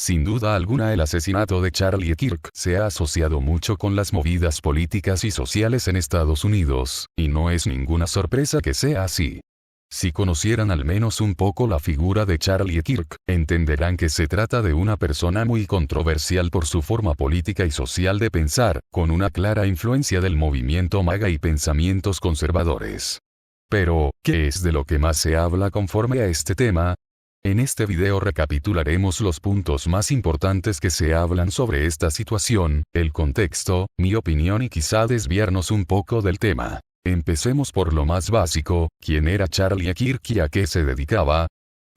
Sin duda alguna el asesinato de Charlie Kirk se ha asociado mucho con las movidas políticas y sociales en Estados Unidos, y no es ninguna sorpresa que sea así. Si conocieran al menos un poco la figura de Charlie Kirk, entenderán que se trata de una persona muy controversial por su forma política y social de pensar, con una clara influencia del movimiento MAGA y pensamientos conservadores. Pero, ¿qué es de lo que más se habla conforme a este tema? En este video recapitularemos los puntos más importantes que se hablan sobre esta situación, el contexto, mi opinión y quizá desviarnos un poco del tema. Empecemos por lo más básico, ¿quién era Charlie Kirk y a qué se dedicaba?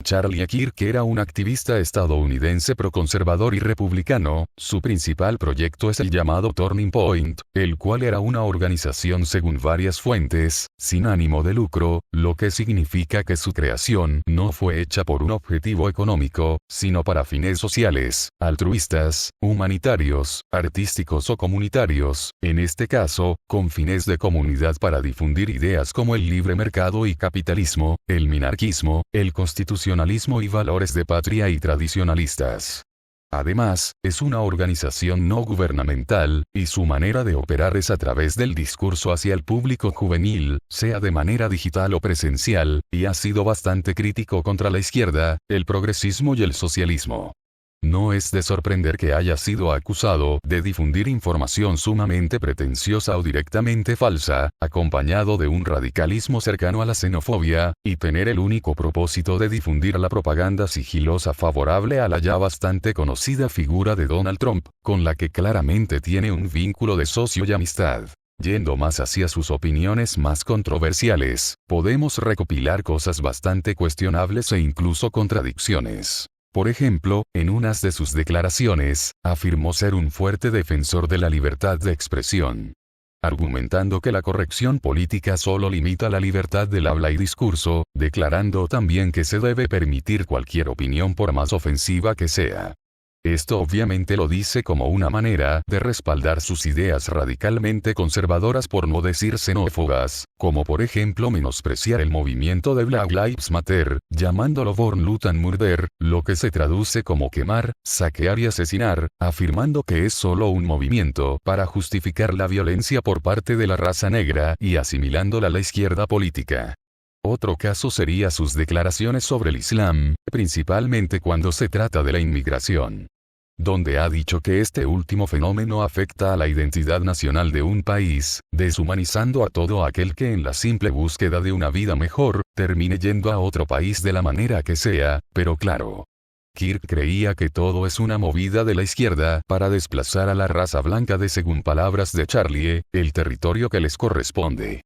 Charlie Kirk era un activista estadounidense proconservador y republicano. Su principal proyecto es el llamado Turning Point, el cual era una organización según varias fuentes, sin ánimo de lucro, lo que significa que su creación no fue hecha por un objetivo económico, sino para fines sociales, altruistas, humanitarios, artísticos o comunitarios, en este caso, con fines de comunidad para difundir ideas como el libre mercado y capitalismo, el minarquismo, el constitucionalismo y valores de patria y tradicionalistas. Además, es una organización no gubernamental, y su manera de operar es a través del discurso hacia el público juvenil, sea de manera digital o presencial, y ha sido bastante crítico contra la izquierda, el progresismo y el socialismo. No es de sorprender que haya sido acusado de difundir información sumamente pretenciosa o directamente falsa, acompañado de un radicalismo cercano a la xenofobia, y tener el único propósito de difundir la propaganda sigilosa favorable a la ya bastante conocida figura de Donald Trump, con la que claramente tiene un vínculo de socio y amistad. Yendo más hacia sus opiniones más controversiales, podemos recopilar cosas bastante cuestionables e incluso contradicciones. Por ejemplo, en unas de sus declaraciones, afirmó ser un fuerte defensor de la libertad de expresión, argumentando que la corrección política solo limita la libertad del habla y discurso, declarando también que se debe permitir cualquier opinión por más ofensiva que sea. Esto obviamente lo dice como una manera de respaldar sus ideas radicalmente conservadoras por no decir xenófobas, como por ejemplo menospreciar el movimiento de Black Lives Matter, llamándolo Burn, Loot and Murder, lo que se traduce como quemar, saquear y asesinar, afirmando que es solo un movimiento para justificar la violencia por parte de la raza negra y asimilándola a la izquierda política. Otro caso sería sus declaraciones sobre el Islam, principalmente cuando se trata de la inmigración, donde ha dicho que este último fenómeno afecta a la identidad nacional de un país, deshumanizando a todo aquel que en la simple búsqueda de una vida mejor, termine yendo a otro país de la manera que sea, pero claro. Kirk creía que todo es una movida de la izquierda para desplazar a la raza blanca de, según palabras de Charlie, el territorio que les corresponde.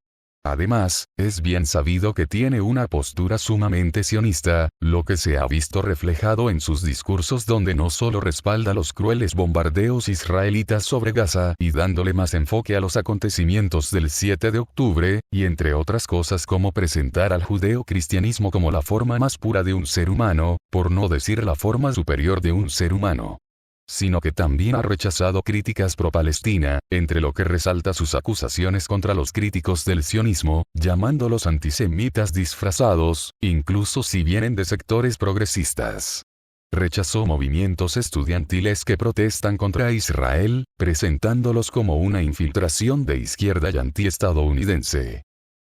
Además, es bien sabido que tiene una postura sumamente sionista, lo que se ha visto reflejado en sus discursos donde no solo respalda los crueles bombardeos israelitas sobre Gaza y dándole más enfoque a los acontecimientos del 7 de octubre, y entre otras cosas como presentar al judeo-cristianismo como la forma más pura de un ser humano, por no decir la forma superior de un ser humano, sino que también ha rechazado críticas pro-Palestina, entre lo que resalta sus acusaciones contra los críticos del sionismo, llamándolos antisemitas disfrazados, incluso si vienen de sectores progresistas. Rechazó movimientos estudiantiles que protestan contra Israel, presentándolos como una infiltración de izquierda y antiestadounidense.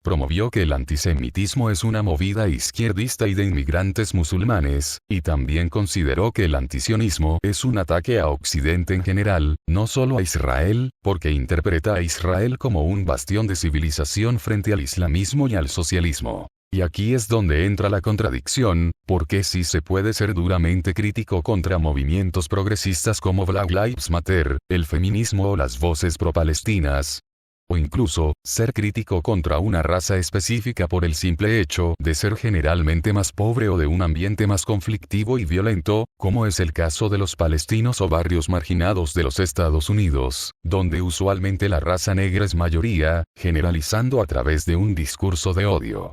Promovió que el antisemitismo es una movida izquierdista y de inmigrantes musulmanes, y también consideró que el antisionismo es un ataque a Occidente en general, no solo a Israel, porque interpreta a Israel como un bastión de civilización frente al islamismo y al socialismo. Y aquí es donde entra la contradicción, porque sí se puede ser duramente crítico contra movimientos progresistas como Black Lives Matter, el feminismo o las voces pro-palestinas, o incluso, ser crítico contra una raza específica por el simple hecho de ser generalmente más pobre o de un ambiente más conflictivo y violento, como es el caso de los palestinos o barrios marginados de los Estados Unidos, donde usualmente la raza negra es mayoría, generalizando a través de un discurso de odio.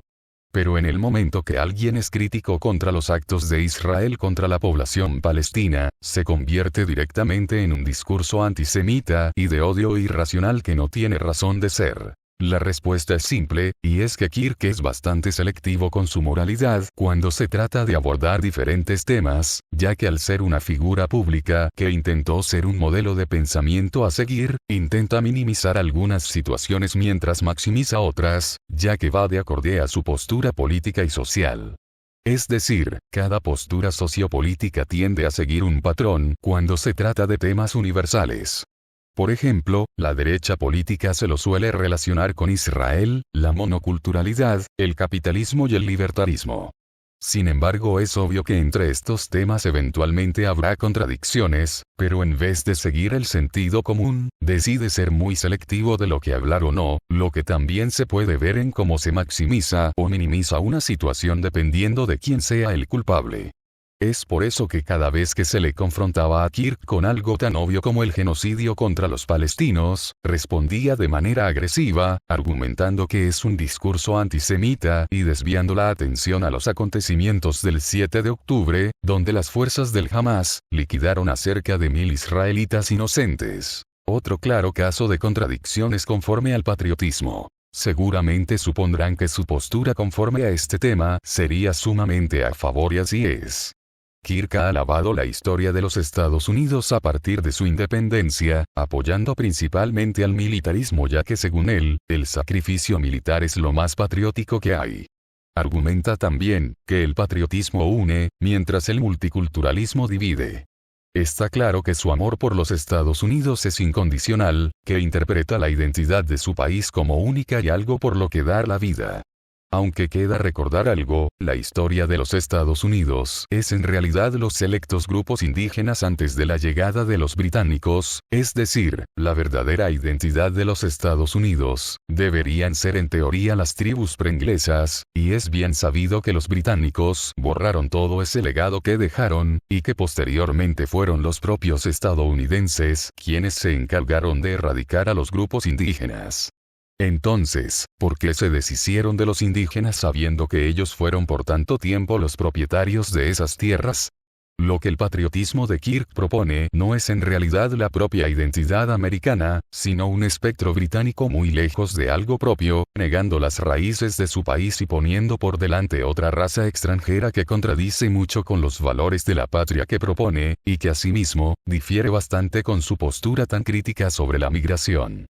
Pero en el momento que alguien es crítico contra los actos de Israel contra la población palestina, se convierte directamente en un discurso antisemita y de odio irracional que no tiene razón de ser. La respuesta es simple, y es que Kirk es bastante selectivo con su moralidad cuando se trata de abordar diferentes temas, ya que al ser una figura pública que intentó ser un modelo de pensamiento a seguir, intenta minimizar algunas situaciones mientras maximiza otras, ya que va de acorde a su postura política y social. Es decir, cada postura sociopolítica tiende a seguir un patrón cuando se trata de temas universales. Por ejemplo, la derecha política se lo suele relacionar con Israel, la monoculturalidad, el capitalismo y el libertarismo. Sin embargo, es obvio que entre estos temas eventualmente habrá contradicciones, pero en vez de seguir el sentido común, decide ser muy selectivo de lo que hablar o no, lo que también se puede ver en cómo se maximiza o minimiza una situación dependiendo de quién sea el culpable. Es por eso que cada vez que se le confrontaba a Kirk con algo tan obvio como el genocidio contra los palestinos, respondía de manera agresiva, argumentando que es un discurso antisemita y desviando la atención a los acontecimientos del 7 de octubre, donde las fuerzas del Hamas liquidaron a cerca de 1000 israelitas inocentes. Otro claro caso de contradicción es conforme al patriotismo. Seguramente supondrán que su postura conforme a este tema sería sumamente a favor y así es. Kirk ha alabado la historia de los Estados Unidos a partir de su independencia, apoyando principalmente al militarismo ya que según él, el sacrificio militar es lo más patriótico que hay. Argumenta también, que el patriotismo une, mientras el multiculturalismo divide. Está claro que su amor por los Estados Unidos es incondicional, que interpreta la identidad de su país como única y algo por lo que dar la vida. Aunque queda recordar algo, la historia de los Estados Unidos es en realidad los selectos grupos indígenas antes de la llegada de los británicos, es decir, la verdadera identidad de los Estados Unidos, deberían ser en teoría las tribus preinglesas, y es bien sabido que los británicos borraron todo ese legado que dejaron, y que posteriormente fueron los propios estadounidenses quienes se encargaron de erradicar a los grupos indígenas. Entonces, ¿por qué se deshicieron de los indígenas sabiendo que ellos fueron por tanto tiempo los propietarios de esas tierras? Lo que el patriotismo de Kirk propone no es en realidad la propia identidad americana, sino un espectro británico muy lejos de algo propio, negando las raíces de su país y poniendo por delante otra raza extranjera que contradice mucho con los valores de la patria que propone, y que asimismo, difiere bastante con su postura tan crítica sobre la migración.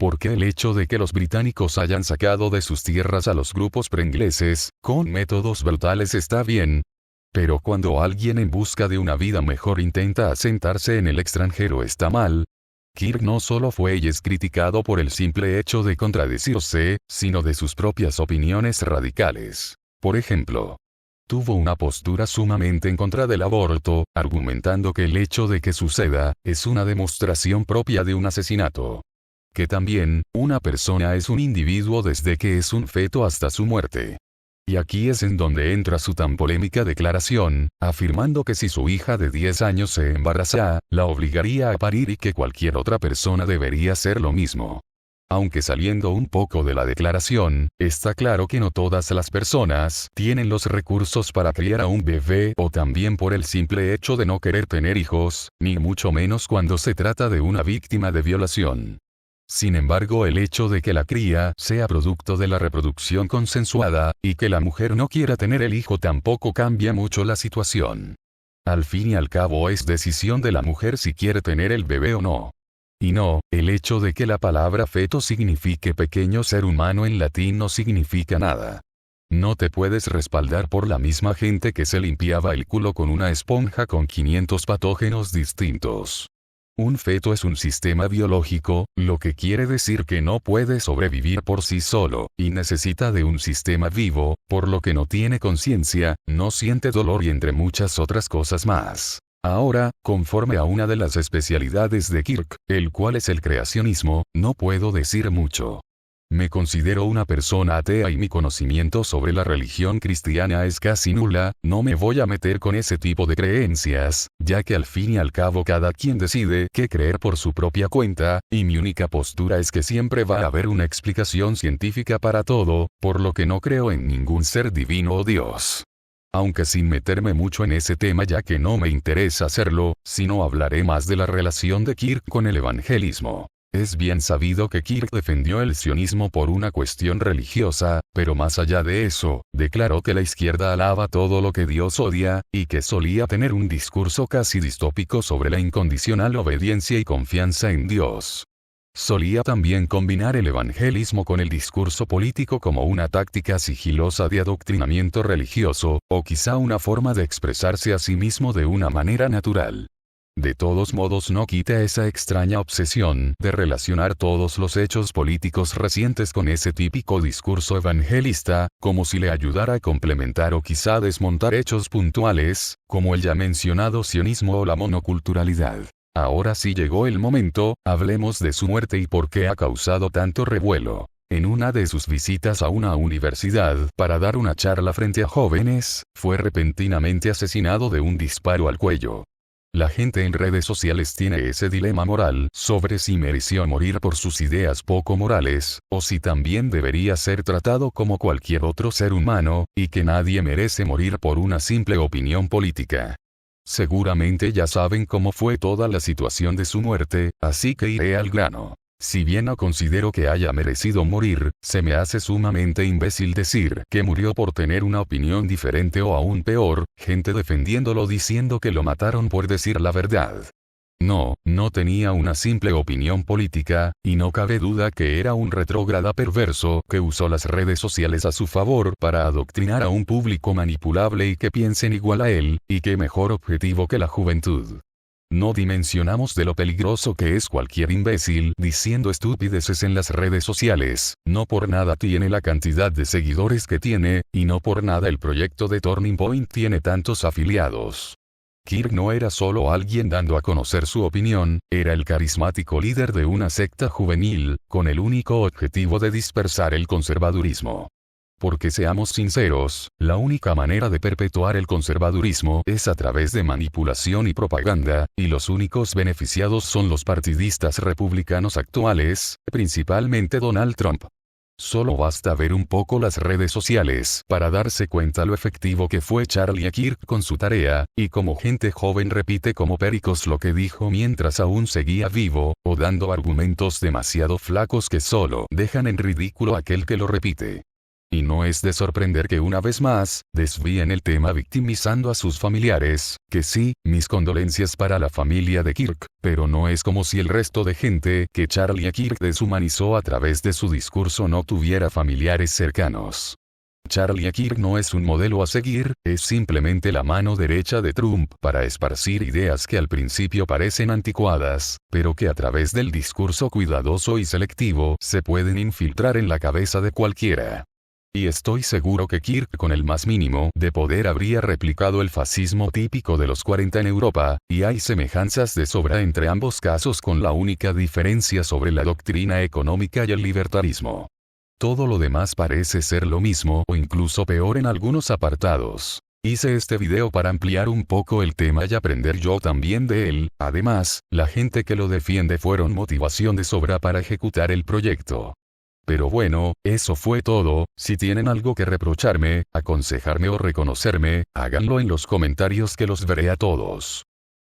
Porque el hecho de que los británicos hayan sacado de sus tierras a los grupos preingleses, con métodos brutales está bien. Pero cuando alguien en busca de una vida mejor intenta asentarse en el extranjero está mal. Kirk no solo fue y es criticado por el simple hecho de contradecirse, sino de sus propias opiniones radicales. Por ejemplo, tuvo una postura sumamente en contra del aborto, argumentando que el hecho de que suceda, es una demostración propia de un asesinato. Que también, una persona es un individuo desde que es un feto hasta su muerte. Y aquí es en donde entra su tan polémica declaración, afirmando que si su hija de 10 años se embaraza, la obligaría a parir y que cualquier otra persona debería hacer lo mismo. Aunque saliendo un poco de la declaración, está claro que no todas las personas tienen los recursos para criar a un bebé o también por el simple hecho de no querer tener hijos, ni mucho menos cuando se trata de una víctima de violación. Sin embargo, el hecho de que la cría sea producto de la reproducción consensuada, y que la mujer no quiera tener el hijo tampoco cambia mucho la situación. Al fin y al cabo es decisión de la mujer si quiere tener el bebé o no. Y no, el hecho de que la palabra feto signifique pequeño ser humano en latín no significa nada. No te puedes respaldar por la misma gente que se limpiaba el culo con una esponja con 500 patógenos distintos. Un feto es un sistema biológico, lo que quiere decir que no puede sobrevivir por sí solo, y necesita de un sistema vivo, por lo que no tiene conciencia, no siente dolor y entre muchas otras cosas más. Ahora, conforme a una de las especialidades de Kirk, el cual es el creacionismo, no puedo decir mucho. Me considero una persona atea y mi conocimiento sobre la religión cristiana es casi nula, no me voy a meter con ese tipo de creencias, ya que al fin y al cabo cada quien decide qué creer por su propia cuenta, y mi única postura es que siempre va a haber una explicación científica para todo, por lo que no creo en ningún ser divino o Dios. Aunque sin meterme mucho en ese tema ya que no me interesa hacerlo, sino hablaré más de la relación de Kirk con el evangelismo. Es bien sabido que Kirk defendió el sionismo por una cuestión religiosa, pero más allá de eso, declaró que la izquierda alaba todo lo que Dios odia, y que solía tener un discurso casi distópico sobre la incondicional obediencia y confianza en Dios. Solía también combinar el evangelismo con el discurso político como una táctica sigilosa de adoctrinamiento religioso, o quizá una forma de expresarse a sí mismo de una manera natural. De todos modos no quita esa extraña obsesión de relacionar todos los hechos políticos recientes con ese típico discurso evangelista, como si le ayudara a complementar o quizá desmontar hechos puntuales, como el ya mencionado sionismo o la monoculturalidad. Ahora sí llegó el momento, hablemos de su muerte y por qué ha causado tanto revuelo. En una de sus visitas a una universidad para dar una charla frente a jóvenes, fue repentinamente asesinado de un disparo al cuello. La gente en redes sociales tiene ese dilema moral sobre si mereció morir por sus ideas poco morales, o si también debería ser tratado como cualquier otro ser humano, y que nadie merece morir por una simple opinión política. Seguramente ya saben cómo fue toda la situación de su muerte, así que iré al grano. Si bien no considero que haya merecido morir, se me hace sumamente imbécil decir que murió por tener una opinión diferente o aún peor, gente defendiéndolo diciendo que lo mataron por decir la verdad. No tenía una simple opinión política, y no cabe duda que era un retrógrada perverso que usó las redes sociales a su favor para adoctrinar a un público manipulable y que piensen igual a él, y qué mejor objetivo que la juventud. No dimensionamos de lo peligroso que es cualquier imbécil diciendo estupideces en las redes sociales, no por nada tiene la cantidad de seguidores que tiene, y no por nada el proyecto de Turning Point tiene tantos afiliados. Kirk no era solo alguien dando a conocer su opinión, era el carismático líder de una secta juvenil, con el único objetivo de dispersar el conservadurismo. Porque seamos sinceros, la única manera de perpetuar el conservadurismo es a través de manipulación y propaganda, y los únicos beneficiados son los partidistas republicanos actuales, principalmente Donald Trump. Solo basta ver un poco las redes sociales para darse cuenta lo efectivo que fue Charlie Kirk con su tarea, y como gente joven repite como pericos lo que dijo mientras aún seguía vivo, o dando argumentos demasiado flacos que solo dejan en ridículo a aquel que lo repite. Y no es de sorprender que una vez más, desvíen el tema victimizando a sus familiares, que sí, mis condolencias para la familia de Kirk, pero no es como si el resto de gente que Charlie Kirk deshumanizó a través de su discurso no tuviera familiares cercanos. Charlie Kirk no es un modelo a seguir, es simplemente la mano derecha de Trump para esparcir ideas que al principio parecen anticuadas, pero que a través del discurso cuidadoso y selectivo se pueden infiltrar en la cabeza de cualquiera. Y estoy seguro que Kirk con el más mínimo de poder habría replicado el fascismo típico de los 40 en Europa, y hay semejanzas de sobra entre ambos casos con la única diferencia sobre la doctrina económica y el libertarismo. Todo lo demás parece ser lo mismo o incluso peor en algunos apartados. Hice este video para ampliar un poco el tema y aprender yo también de él, además, la gente que lo defiende fueron motivación de sobra para ejecutar el proyecto. Pero bueno, eso fue todo. Si tienen algo que reprocharme, aconsejarme o reconocerme, háganlo en los comentarios que los veré a todos.